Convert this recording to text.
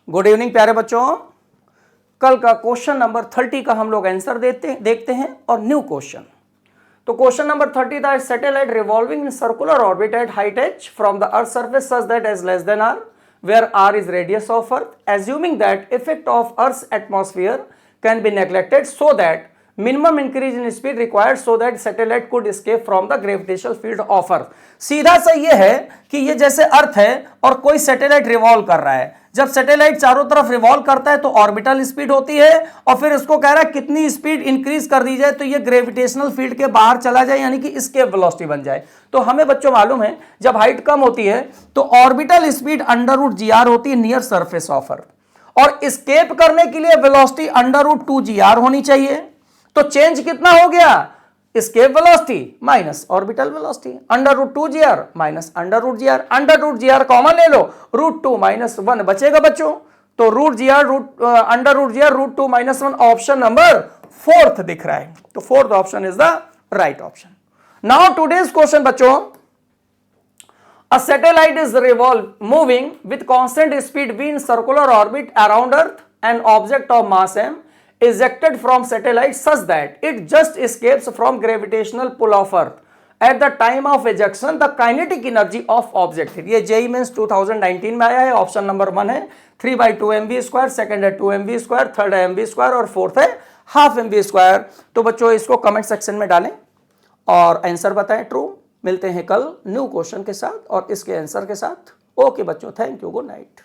Good evening प्यारे बच्चों। कल का क्वेश्चन नंबर 30 का हम लोग आंसर देखते हैं और न्यू क्वेश्चन। तो क्वेश्चन नंबर 30 था, satellite revolving in circular orbit at height h from the earth surface such that as less than r where r is radius of earth, assuming that effect of earth's atmosphere can be neglected so that minimum increase in speed required so that satellite could escape from the gravitational field of earth। सीधा सा ये है कि ये जैसे अर्थ है और कोई सैटेलाइट रिवॉल्व कर रहा है। जब सैटेलाइट चारों तरफ रिवॉल्व करता है तो ऑर्बिटल स्पीड होती है और फिर इसको कह रहा है कितनी स्पीड इंक्रीज कर दी जाए तो ये ग्रेविटेशनल फील्ड के बाहर चला जाए, यानी कि एस्केप वेलोसिटी बन जाए। तो हमें बच्चों मालूम है जब हाइट कम होती है तो ऑर्बिटल स्पीड √gr होती है नियर सरफेस ऑफ अर्थ, और एस्केप करने के लिए वेलोसिटी √2gr होनी चाहिए। तो चेंज कितना हो गया? Escape velocity minus orbital velocity, √2gr minus √gr, √gr common ले लो, √2 - 1 बचेगा बच्चों। तो √gr √2 - 1 ऑप्शन नंबर 4 दिख रहा है। तो 4th option is the right option. Now today's question बच्चों, a satellite is moving with constant speed v in circular orbit around earth, an object of mass m ejected from satellite such that it just escapes from gravitational pull of earth at the time of ejection the kinetic energy of object। ये JEE mains 2019 में आया है। Option number 1 है 3/2 mv², second है 2 mv², third है mv² और fourth है ½ mv²। तो बच्चों इसको कमेंट सेक्शन में डालें और आंसर बताएं ट्रू। मिलते हैं कल न्यू क्वेश्चन के साथ और इसके आंसर के साथ। ओके बच्चों, थैंक यू, गुड नाइट।